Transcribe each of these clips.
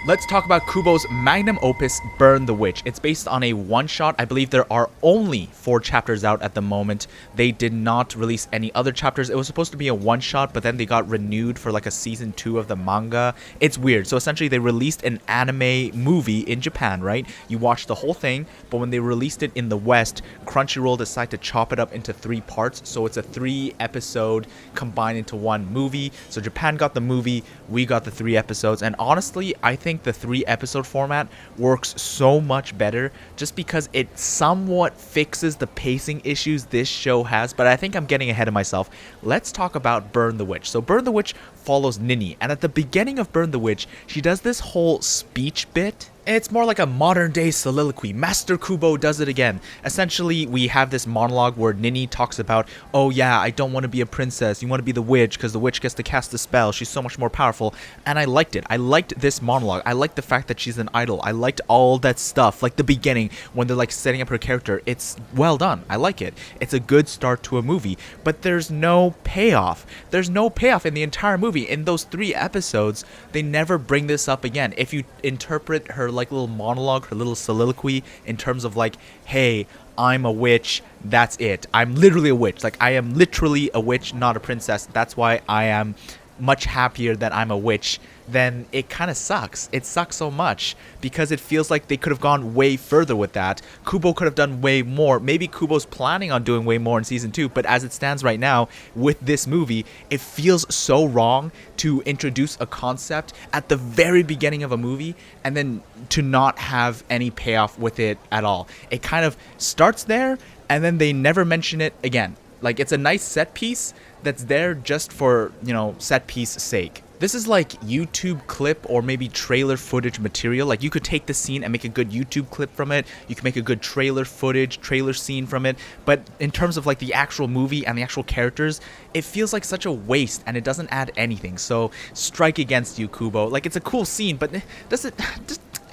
Let's talk about Kubo's magnum opus, Burn the Witch. It's based on a one-shot. I believe there are only 4 chapters out at the moment. They did not release any other chapters. It was supposed to be a one-shot, but then they got renewed for like a season 2 of the manga. It's weird. So essentially they released an anime movie in Japan, right? You watch the whole thing, but when they released it in the West, Crunchyroll decided to chop it up into 3 parts. So it's a 3-episode combined into one movie. So Japan got the movie, we got the 3 episodes, and honestly, I think the 3-episode format works so much better just because it somewhat fixes the pacing issues this show has, but I think I'm getting ahead of myself. Let's talk about Burn the Witch. So Burn the Witch follows Nini, and at the beginning of Burn the Witch, she does this whole speech bit. It's more like a modern day soliloquy. Master Kubo does it again. Essentially, we have this monologue where Nini talks about, oh yeah, I don't want to be a princess. You want to be the witch because the witch gets to cast a spell. She's so much more powerful. And I liked it. I liked this monologue. I liked the fact that she's an idol. I liked all that stuff. Like the beginning when they're like setting up her character. It's well done. I like it. It's a good start to a movie. But there's no payoff. There's no payoff in the entire movie. In those 3 episodes, they never bring this up again. If you interpret her like little monologue, her little soliloquy in terms of like, hey, I'm a witch, that's it. I'm literally a witch. Like, I am literally a witch, not a princess. That's why I am much happier that I'm a witch. Then it kind of sucks. It sucks so much because it feels like they could have gone way further with that. Kubo could have done way more. Maybe Kubo's planning on doing way more in season 2, but as it stands right now with this movie, it feels so wrong to introduce a concept at the very beginning of a movie and then to not have any payoff with it at all. It kind of starts there and then they never mention it again. Like, it's a nice set piece that's there just for, set piece sake. This is like YouTube clip or maybe trailer footage material. Like, you could take the scene and make a good YouTube clip from it. You can make a good trailer footage, trailer scene from it. But in terms of like the actual movie and the actual characters, it feels like such a waste and it doesn't add anything. So strike against you, Kubo. Like, it's a cool scene, but it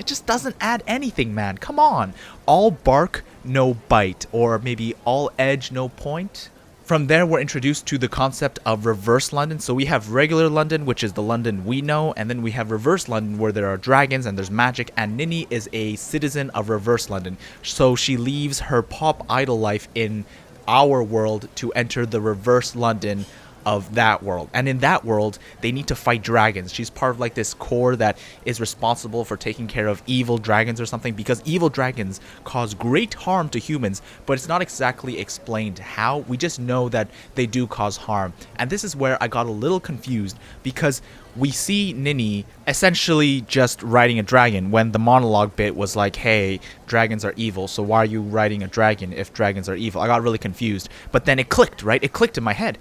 just doesn't add anything, man. Come on. All bark, no bite. Or maybe all edge, no point. From there, we're introduced to the concept of reverse London. So we have regular London, which is the London we know, and then we have reverse London where there are dragons and there's magic, and Nini is a citizen of reverse London. So she leaves her pop idol life in our world to enter the reverse London of that world. And in that world, they need to fight dragons. She's part of like this core that is responsible for taking care of evil dragons or something, because evil dragons cause great harm to humans, but it's not exactly explained how. We just know that they do cause harm. And this is where I got a little confused, because we see Nini essentially just riding a dragon when the monologue bit was like, hey, dragons are evil, so why are you riding a dragon if dragons are evil? I got really confused. But then it clicked, right? It clicked in my head.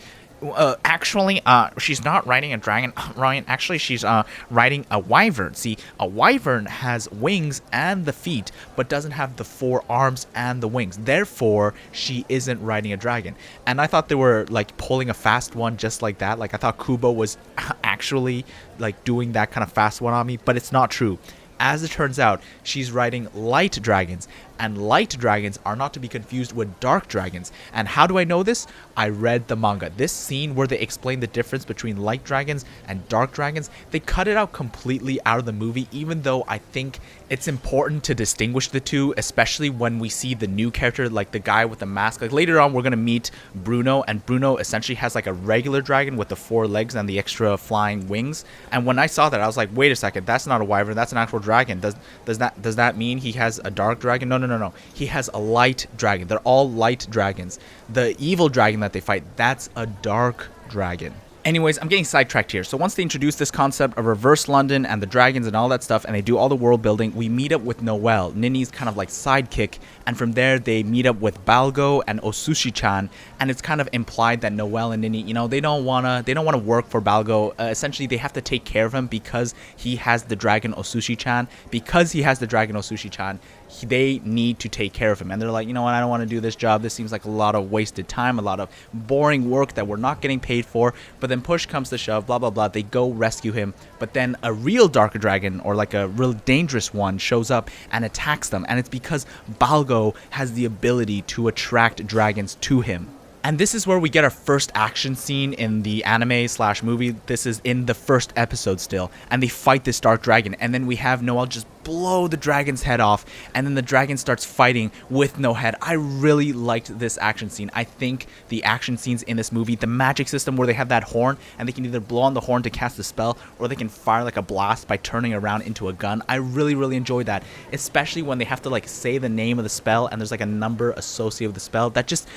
Actually, she's not riding a dragon, Ryan. Actually, she's riding a wyvern. See, a wyvern has wings and the feet, but doesn't have the 4 arms and the wings. Therefore, she isn't riding a dragon. And I thought they were like pulling a fast one just like that. Like, I thought Kubo was actually like doing that kind of fast one on me, but it's not true. As it turns out, she's riding light dragons, and light dragons are not to be confused with dark dragons. And how do I know this? I read the manga. This scene where they explain the difference between light dragons and dark dragons, they cut it out completely out of the movie, even though I think it's important to distinguish the two, especially when we see the new character, like the guy with the mask. Like, later on, we're going to meet Bruno, and Bruno essentially has like a regular dragon with the 4 legs and the extra flying wings. And when I saw that, I was like, wait a second, that's not a wyvern, that's an actual dragon. Does that mean he has a dark dragon? No. He has a light dragon. They're all light dragons. The evil dragon that they fight, that's a dark dragon. Anyways, I'm getting sidetracked here. So once they introduce this concept of reverse London and the dragons and all that stuff, and they do all the world building, we meet up with Noelle, Nini's kind of like sidekick, and from there they meet up with Balgo and Osushi-chan, and it's kind of implied that Noelle and Nini, they don't wanna work for Balgo. Essentially, they have to take care of him because he has the dragon Osushi-chan. Because he has the dragon Osushi-chan, they need to take care of him, and they're like, you know what, I don't want to do this job. This seems like a lot of wasted time, a lot of boring work that we're not getting paid for. But then push comes to shove, blah blah blah, they go rescue him, but then a real dark dragon, or like a real dangerous one, shows up and attacks them, and it's because Balgo has the ability to attract dragons to him. And this is where we get our first action scene in the anime slash movie. This is in the first episode still. And they fight this dark dragon. And then we have Noelle just blow the dragon's head off. And then the dragon starts fighting with no head. I really liked this action scene. I think the action scenes in this movie, the magic system where they have that horn and they can either blow on the horn to cast a spell or they can fire like a blast by turning around into a gun. I really, really enjoyed that. Especially when they have to like say the name of the spell and there's like a number associated with the spell. That just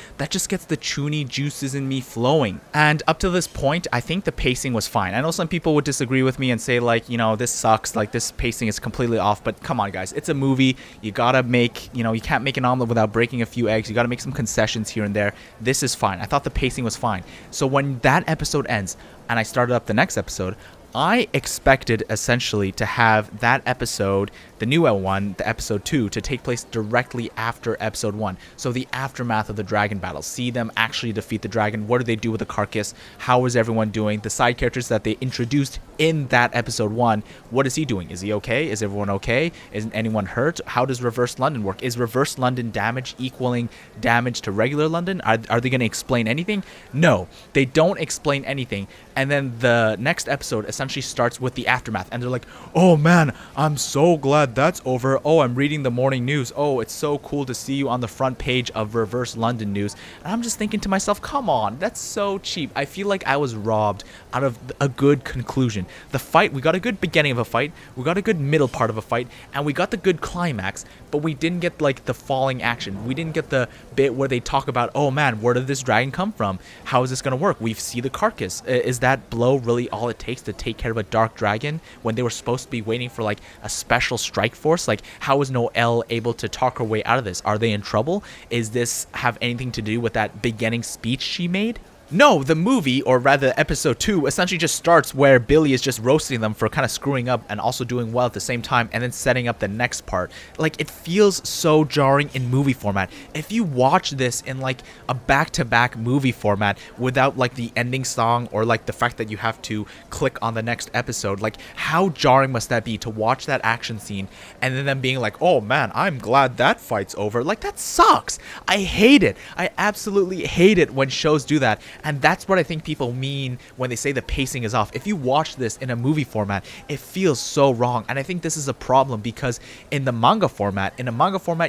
gets the chuny juices in me flowing. And up to this point, I think the pacing was fine. I know some people would disagree with me and say like, you know, this sucks, like this pacing is completely off, but come on guys, it's a movie. You gotta make, you know, you can't make an omelet without breaking a few eggs. You gotta make some concessions here and there. This is fine. I thought the pacing was fine. So when that episode ends and I started up the next episode, I expected essentially to have that episode, the new one, the episode 2, to take place directly after episode 1. So the aftermath of the dragon battle. See them actually defeat the dragon. What do they do with the carcass? How is everyone doing? The side characters that they introduced in that episode 1, what is he doing? Is he okay? Is everyone okay? Isn't anyone hurt? How does Reverse London work? Is Reverse London damage equaling damage to regular London? Are they going to explain anything? No, they don't explain anything. And then the next episode essentially starts with the aftermath. And they're like, oh man, I'm so glad that's over. Oh, I'm reading the morning news. Oh, it's so cool to see you on the front page of Reverse London News. And I'm just thinking to myself, come on, that's so cheap. I feel like I was robbed out of a good conclusion. The fight, we got a good beginning of a fight. We got a good middle part of a fight. And we got the good climax. But we didn't get like the falling action. We didn't get the bit where they talk about, oh man, where did this dragon come from? How is this going to work? We see the carcass. Is that blow really all it takes to take care of a dark dragon when they were supposed to be waiting for like a special strike force? Like, how is Noelle able to talk her way out of this? Are they in trouble? Is this have anything to do with that beginning speech she made? No, the movie, or rather episode 2, essentially just starts where Billy is just roasting them for kind of screwing up and also doing well at the same time, and then setting up the next part. Like, it feels so jarring in movie format. If you watch this in like a back-to-back movie format without like the ending song or like the fact that you have to click on the next episode, like how jarring must that be to watch that action scene and then them being like, oh man, I'm glad that fight's over. Like, that sucks. I hate it. I absolutely hate it when shows do that. And that's what I think people mean when they say the pacing is off. If you watch this in a movie format, it feels so wrong. And I think this is a problem because in a manga format,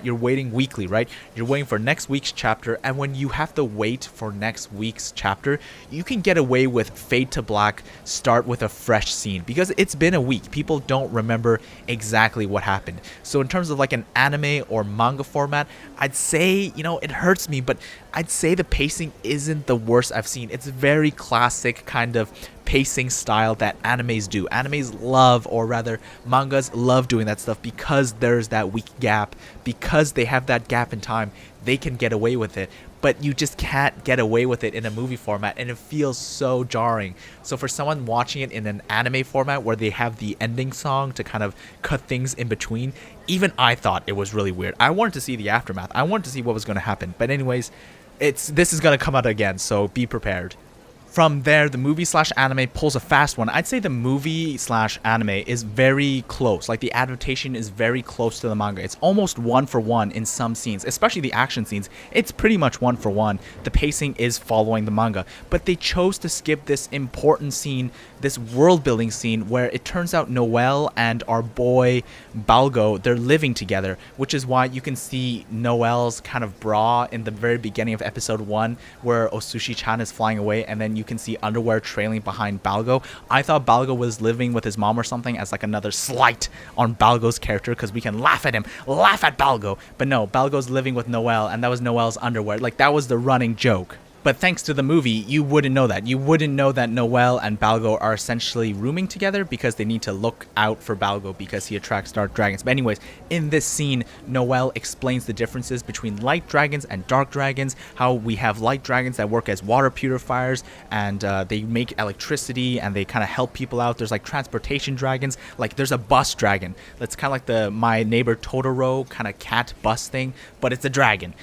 you're waiting weekly, right? You're waiting for next week's chapter. And when you have to wait for next week's chapter, you can get away with fade to black, start with a fresh scene because it's been a week. People don't remember exactly what happened. So in terms of like an anime or manga format, I'd say, you know, it hurts me, but I'd say the pacing isn't the worst I've seen. It's very classic kind of pacing style that animes do. Animes love, or rather mangas love doing that stuff because there's that week gap. Because they have that gap in time, they can get away with it. But you just can't get away with it in a movie format, and it feels so jarring. So for someone watching it in an anime format where they have the ending song to kind of cut things in between, even I thought it was really weird. I wanted to see the aftermath. I wanted to see what was going to happen. But anyways, this is going to come out again, so be prepared. From there, the movie slash anime pulls a fast one. I'd say the movie slash anime is very close. Like, the adaptation is very close to the manga. It's almost 1-for-1 in some scenes, especially the action scenes. It's pretty much 1-for-1. The pacing is following the manga. But they chose to skip this important scene, this world building scene, where it turns out Noelle and our boy Balgo, they're living together, which is why you can see Noelle's kind of bra in the very beginning of episode 1, where Osushi-chan is flying away, and then you can see underwear trailing behind Balgo. I thought Balgo was living with his mom or something as like another slight on Balgo's character because we can laugh at him, laugh at Balgo. But no, Balgo's living with Noelle, and that was Noelle's underwear. Like, that was the running joke. But thanks to the movie, you wouldn't know that. You wouldn't know that Noelle and Balgo are essentially rooming together because they need to look out for Balgo because he attracts dark dragons. But anyways, in this scene, Noelle explains the differences between light dragons and dark dragons, how we have light dragons that work as water purifiers and they make electricity and they kind of help people out. There's like transportation dragons, like there's a bus dragon. That's kind of like the My Neighbor Totoro kind of cat bus thing, but it's a dragon.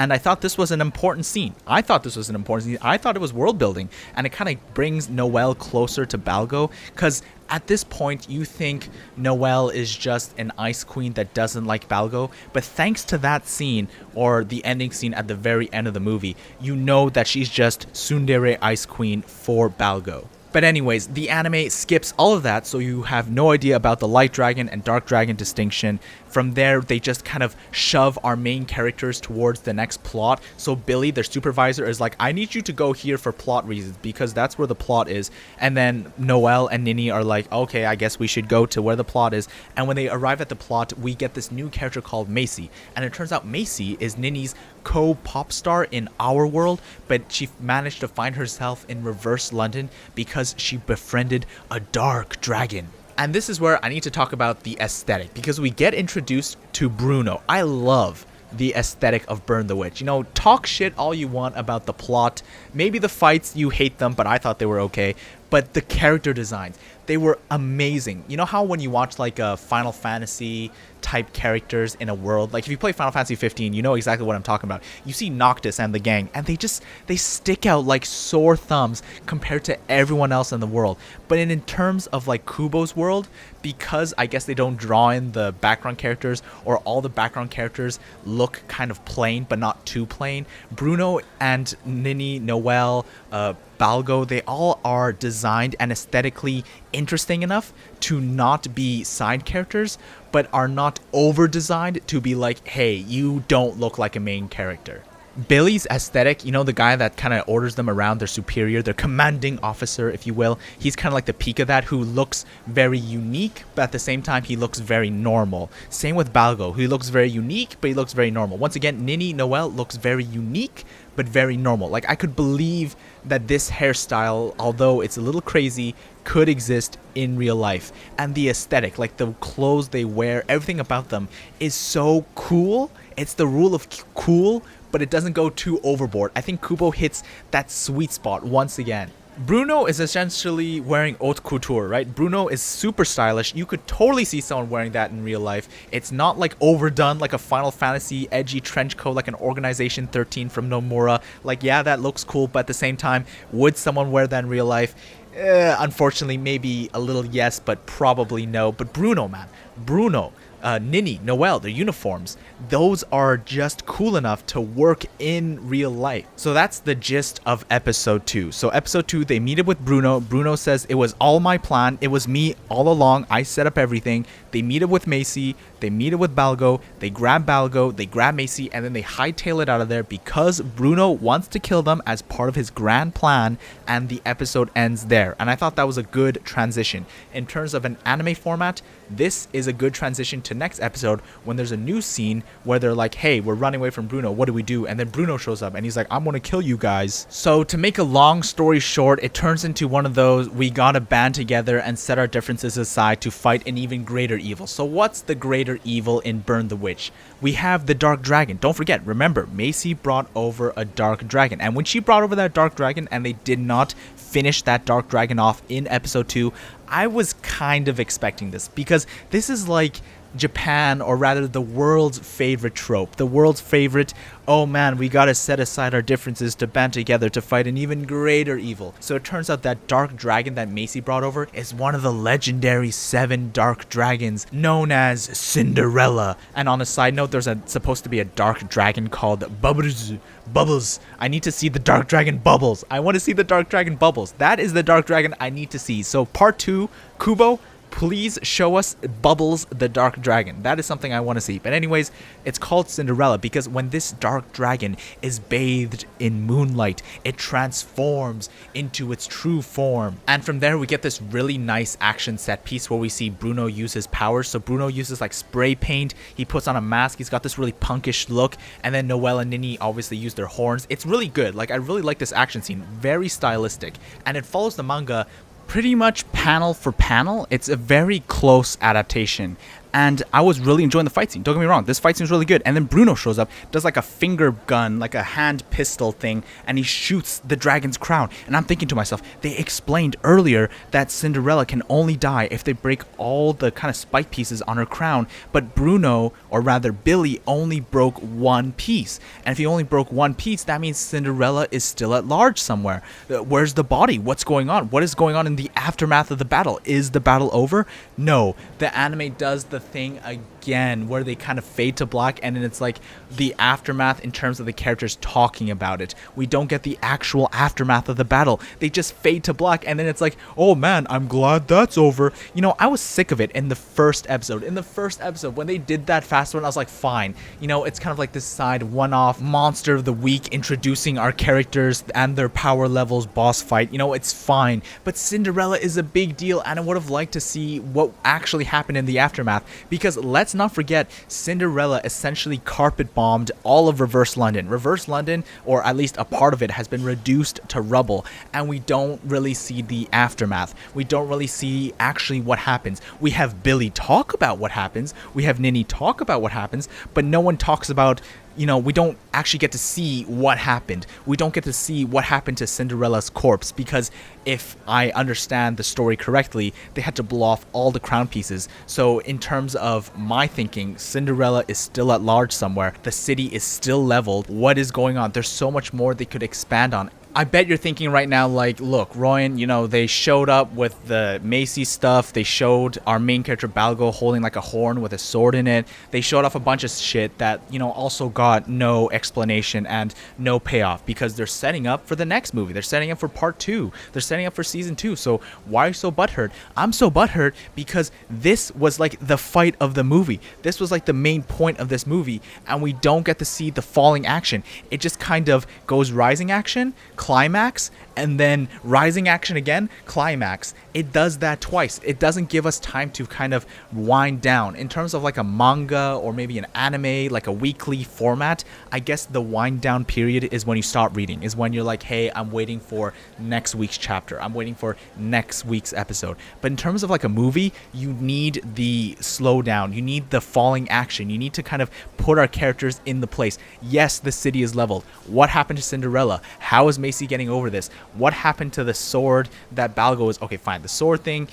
And I thought this was an important scene. I thought it was world building, and it kind of brings Noelle closer to Balgo, because at this point you think Noelle is just an ice queen that doesn't like Balgo, but thanks to that scene, or the ending scene at the very end of the movie, you know that she's just tsundere ice queen for Balgo. But anyways, the anime skips all of that, so you have no idea about the light dragon and dark dragon distinction. From there, they just kind of shove our main characters towards the next plot. So Billy, their supervisor, is like, I need you to go here for plot reasons, because that's where the plot is. And then Noelle and Nini are like, okay, I guess we should go to where the plot is. And when they arrive at the plot, we get this new character called Macy. And it turns out Macy is Nini's co-pop star in our world, but she managed to find herself in reverse London because she befriended a dark dragon. And this is where I need to talk about the aesthetic, because we get introduced to Bruno. I love the aesthetic of Burn the Witch. You know, talk shit all you want about the plot. Maybe the fights, you hate them, but I thought they were okay. But the character designs, they were amazing. You know how when you watch like a Final Fantasy type characters in a world, like if you play Final Fantasy 15, you know exactly what I'm talking about. You see Noctis and the gang, and they stick out like sore thumbs compared to everyone else in the world. But in terms of like Kubo's world, because I guess they don't draw in the background characters, or all the background characters look kind of plain but not too plain, Bruno and Nini, Noelle, Balgo, they all are designed and aesthetically interesting enough to not be side characters, but are not over designed to be like, hey, you don't look like a main character. Billy's aesthetic, you know, the guy that kind of orders them around, their superior, their commanding officer, if you will, he's kind of like the peak of that, who looks very unique, but at the same time he looks very normal. Same with Balgo, who looks very unique, but he looks very normal. Once again, Nini, Noelle looks very unique, but very normal. Like, I could believe that this hairstyle, although it's a little crazy, could exist in real life. And the aesthetic, like the clothes they wear, everything about them is so cool. It's the rule of cool, but it doesn't go too overboard. I think Kubo hits that sweet spot once again. Bruno is essentially wearing haute couture, right? Bruno is super stylish. You could totally see someone wearing that in real life. It's not like overdone like a Final Fantasy edgy trench coat like an Organization 13 from Nomura. Like, yeah, that looks cool, but at the same time, would someone wear that in real life? Unfortunately, maybe a little yes, but probably no. But Bruno, man. Bruno. Nini, Noelle, their uniforms, those are just cool enough to work in real life. So that's the gist of episode 2. So episode 2, they meet up with Bruno. Bruno says, it was all my plan. It was me all along. I set up everything. They meet up with Macy. They meet up with Balgo. They grab Balgo. They grab Macy. And then they hightail it out of there because Bruno wants to kill them as part of his grand plan. And the episode ends there. And I thought that was a good transition. In terms of an anime format, this is a good transition to next episode when there's a new scene where they're like, hey, we're running away from Bruno, what do we do? And then Bruno shows up and he's like, I'm gonna kill you guys. So to make a long story short, it turns into one of those, we gotta band together and set our differences aside to fight an even greater evil. So what's the greater evil in Burn the Witch? We have the dark dragon. Don't forget, remember, Macy brought over a dark dragon, and when she brought over that dark dragon and they did not finish that dark dragon off in episode 2, I was kind of expecting this, because this is like Japan, or rather the world's favorite trope. The world's favorite, oh man, we gotta set aside our differences to band together to fight an even greater evil. So it turns out that dark dragon that Macy brought over is one of the legendary 7 dark dragons known as Cinderella. And on a side note, there's supposed to be a dark dragon called Bubbles. I need to see the dark dragon Bubbles. I want to see the dark dragon Bubbles. That is the dark dragon I need to see. So part 2, Kubo, please show us Bubbles the dark dragon. That is something I want to see. But anyways, it's called Cinderella because when this dark dragon is bathed in moonlight, it transforms into its true form. And from there we get this really nice action set piece where we see Bruno use his powers. So Bruno uses like spray paint, he puts on a mask, he's got this really punkish look, and then Noelle and Nini obviously use their horns. It's really good. Like, I really like this action scene, very stylistic, and it follows the manga pretty much panel for panel. It's a very close adaptation. And I was really enjoying the fight scene. Don't get me wrong, this fight scene is really good. And then Bruno shows up, does like a finger gun, like a hand pistol thing, and he shoots the dragon's crown. And I'm thinking to myself, they explained earlier that Cinderella can only die if they break all the kind of spike pieces on her crown. But Bruno, or rather Billy, only broke one piece. And if he only broke one piece, that means Cinderella is still at large somewhere. Where's the body? What's going on? What is going on in the aftermath of the battle? Is the battle over? No. The anime does the thing again where they kind of fade to black, and then it's like the aftermath in terms of the characters talking about it. We don't get the actual aftermath of the battle. They just fade to black, and then it's like, oh man, I'm glad that's over. You know, I was sick of it in the first episode. In the first episode, when they did that fast one, I was like, fine. You know, it's kind of like this side one-off monster of the week introducing our characters and their power levels, boss fight. You know, it's fine. But Cinderella is a big deal, and I would have liked to see what actually happened in the aftermath, because let's not forget, Cinderella essentially carpet bombed all of Reverse London. Reverse London, or at least a part of it, has been reduced to rubble, and we don't really see the aftermath. We don't really see actually what happens. We have Billy talk about what happens, we have Ninny talk about what happens, but no one talks about, you know, we don't actually get to see what happened. We don't get to see what happened to Cinderella's corpse, because if I understand the story correctly, they had to blow off all the crown pieces. So in terms of my thinking, Cinderella is still at large somewhere. The city is still leveled. What is going on? There's so much more they could expand on. I bet you're thinking right now, like, look, Roion, you know, they showed up with the Macy stuff. They showed our main character Balgo holding like a horn with a sword in it. They showed off a bunch of shit that, you know, also got no explanation and no payoff, because they're setting up for the next movie. They're setting up for part 2. They're setting up for season 2. So why are you so butthurt? I'm so butthurt because this was like the fight of the movie. This was like the main point of this movie, and we don't get to see the falling action. It just kind of goes rising action, climax, and then rising action again, climax. It does that twice. It doesn't give us time to kind of wind down. In terms of like a manga or maybe an anime, like a weekly format, I guess the wind down period is when you start reading, is when you're like, hey, I'm waiting for next week's chapter. I'm waiting for next week's episode. But in terms of like a movie, you need the slowdown. You need the falling action. You need to kind of put our characters in the place. Yes, the city is leveled. What happened to Cinderella? How is Macy getting over this? What happened to the sword that Balgo is... Okay, fine. The sword thing,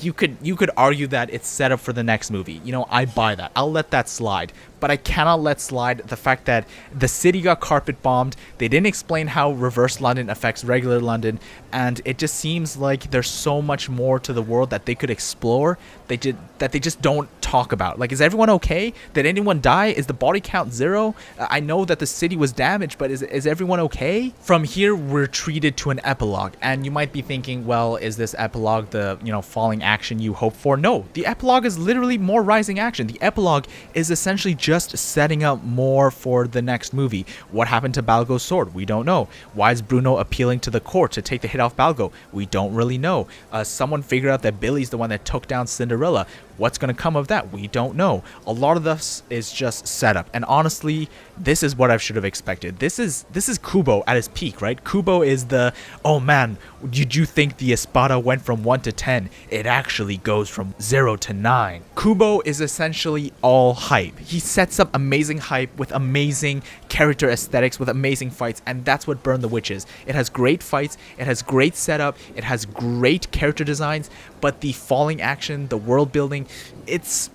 you could argue that it's set up for the next movie. You know, I buy that. I'll let that slide. But I cannot let slide the fact that the city got carpet bombed. They didn't explain how Reverse London affects regular London, and it just seems like there's so much more to the world that they could explore that they just don't talk about. Like, is everyone okay? Did anyone die? Is the body count 0? I know that the city was damaged, but is everyone okay? From here, we're treated to an epilogue, and you might be thinking, well, is this epilogue the, you know, falling action you hope for? No, the epilogue is literally more rising action. The epilogue is essentially just setting up more for the next movie. What happened to Balgo's sword? We don't know. Why is Bruno appealing to the court to take the hit off Balgo? We don't really know. Someone figured out that Billy's the one that took down Cinderella. What's going to come of that? We don't know. A lot of this is just setup, and honestly, this is what I should have expected. This is Kubo at his peak, right? Kubo is the, oh man, did you think the Espada went from 1 to 10? It actually goes from 0 to 9. Kubo is essentially all hype. He sets up amazing hype with amazing character aesthetics, with amazing fights, and that's what Burn the Witch is. It has great fights, it has great setup, it has great character designs, but the falling action, the world building, it's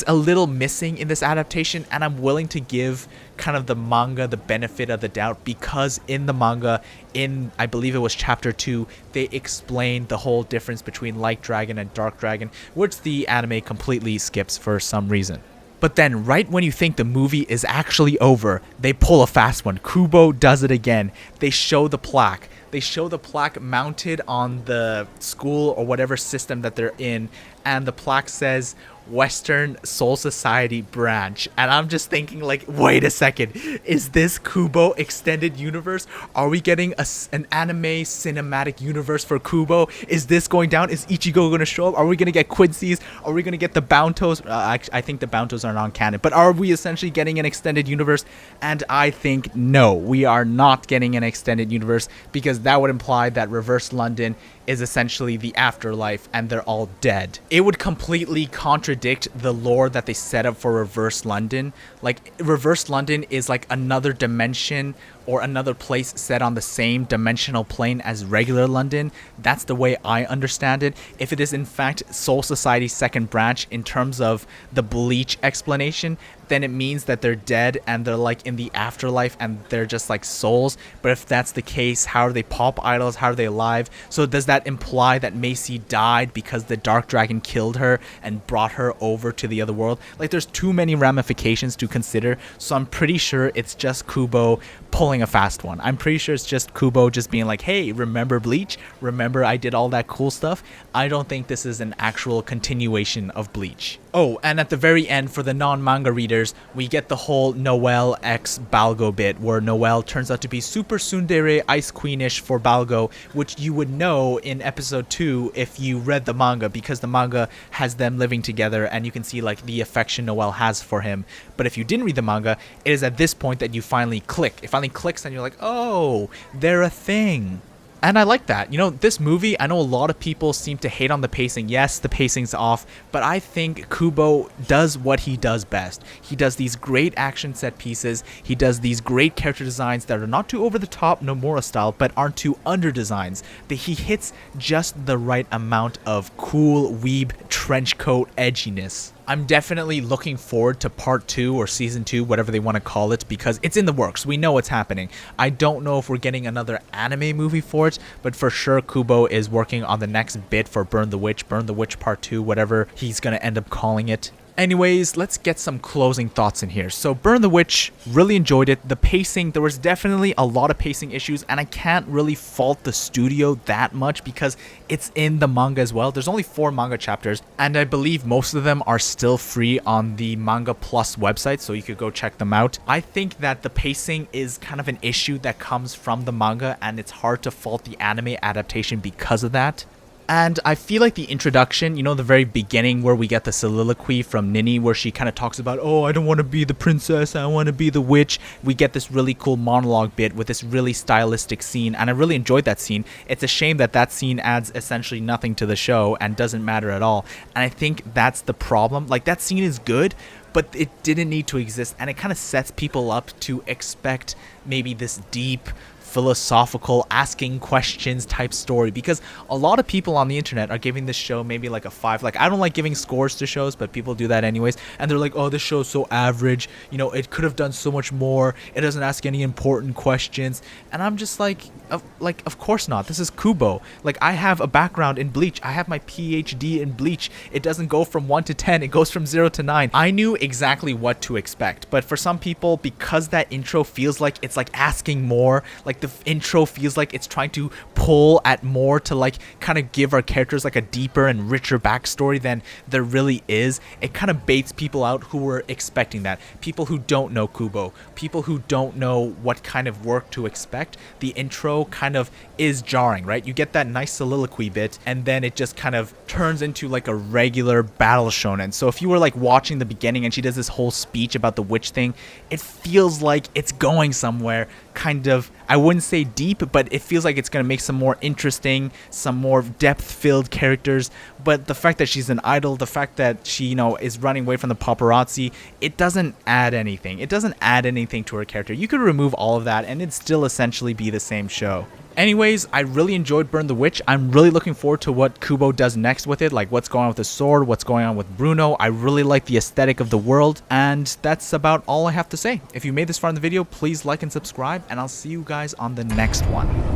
a little missing in this adaptation, and I'm willing to give kind of the manga the benefit of the doubt, because in the manga, in I believe it was chapter 2, they explained the whole difference between Light Dragon and Dark Dragon, which the anime completely skips for some reason. But then right when you think the movie is actually over, they pull a fast one. Kubo does it again. They show the plaque. They show the plaque mounted on the school or whatever system that they're in, and the plaque says Western Soul Society branch. And I'm just thinking, like, wait a second, is this Kubo extended universe? Are we getting an anime cinematic universe for Kubo? Is this going down? Is Ichigo going to show up? Are we going to get Quincy's? Are we going to get the Bountos? I think the Bountos are non-canon, but are we essentially getting an extended universe? And I think no, we are not getting an extended universe, because that would imply that Reverse London is essentially the afterlife and they're all dead. It would completely contradict the lore that they set up for Reverse London. Like, Reverse London is like another dimension or another place set on the same dimensional plane as regular London. That's the way I understand it. If it is in fact Soul Society's second branch in terms of the Bleach explanation, then it means that they're dead and they're like in the afterlife and they're just like souls. But if that's the case, how are they pop idols? How are they alive? So does that imply that Macy died because the Dark Dragon killed her and brought her over to the other world? Like, there's too many ramifications to consider. So I'm pretty sure it's just Kubo pulling a fast one. I'm pretty sure it's just Kubo just being like, hey, remember Bleach? Remember I did all that cool stuff? I don't think this is an actual continuation of Bleach. Oh, and at the very end, for the non-manga readers, we get the whole Noelle x Balgo bit, where Noelle turns out to be super tsundere ice queenish for Balgo, which you would know in episode 2 if you read the manga, because the manga has them living together and you can see like the affection Noelle has for him. But if you didn't read the manga, it is at this point that you finally click. It finally clicks and you're like, oh, they're a thing. And I like that. You know, this movie, I know a lot of people seem to hate on the pacing. Yes, the pacing's off, but I think Kubo does what he does best. He does these great action set pieces. He does these great character designs that are not too over the top, Nomura style, but aren't too under designs. That he hits just the right amount of cool weeb trenchcoat edginess. I'm definitely looking forward to part 2 or season 2, whatever they want to call it, because it's in the works. We know what's happening. I don't know if we're getting another anime movie for it, but for sure Kubo is working on the next bit for Burn the Witch part 2, whatever he's going to end up calling it. Anyways, let's get some closing thoughts in here. So Burn the Witch, really enjoyed it. The pacing, there was definitely a lot of pacing issues, and I can't really fault the studio that much because it's in the manga as well. There's only 4 manga chapters, and I believe most of them are still free on the Manga Plus website, so you could go check them out. I think that the pacing is kind of an issue that comes from the manga, and it's hard to fault the anime adaptation because of that. And I feel like the introduction, you know, the very beginning where we get the soliloquy from Nini where she kind of talks about, oh, I don't want to be the princess, I want to be the witch. We get this really cool monologue bit with this really stylistic scene, and I really enjoyed that scene. It's a shame that that scene adds essentially nothing to the show and doesn't matter at all. And I think that's the problem. Like, that scene is good, but it didn't need to exist, and it kind of sets people up to expect maybe this deep, philosophical, asking questions type story, because a lot of people on the internet are giving this show maybe like a 5. Like, I don't like giving scores to shows, but people do that anyways, and they're like, oh, this show's so average, you know, it could have done so much more, it doesn't ask any important questions. And I'm just like, of course not. This is Kubo. Like, I have a background in Bleach. I have my PhD in Bleach. It doesn't go from 1 to 10, it goes from 0 to 9. I knew exactly what to expect, but for some people, because that intro feels like it's like asking more, like the intro feels like it's trying to pull at more to like kind of give our characters like a deeper and richer backstory than there really is, it kind of baits people out who were expecting that. People who don't know Kubo, people who don't know what kind of work to expect. The intro kind of is jarring, right? You get that nice soliloquy bit, and then it just kind of turns into like a regular battle shonen. So if you were like watching the beginning and she does this whole speech about the witch thing, it feels like it's going somewhere kind of, I wouldn't say deep, but it feels like it's going to make some more interesting, some more depth-filled characters. But the fact that she's an idol, the fact that she, you know, is running away from the paparazzi, it doesn't add anything. It doesn't add anything to her character. You could remove all of that and it'd still essentially be the same show. Anyways, I really enjoyed Burn the Witch. I'm really looking forward to what Kubo does next with it, like what's going on with the sword, what's going on with Bruno. I really like the aesthetic of the world, and that's about all I have to say. If you made this far in the video, please like and subscribe, and I'll see you guys on the next one.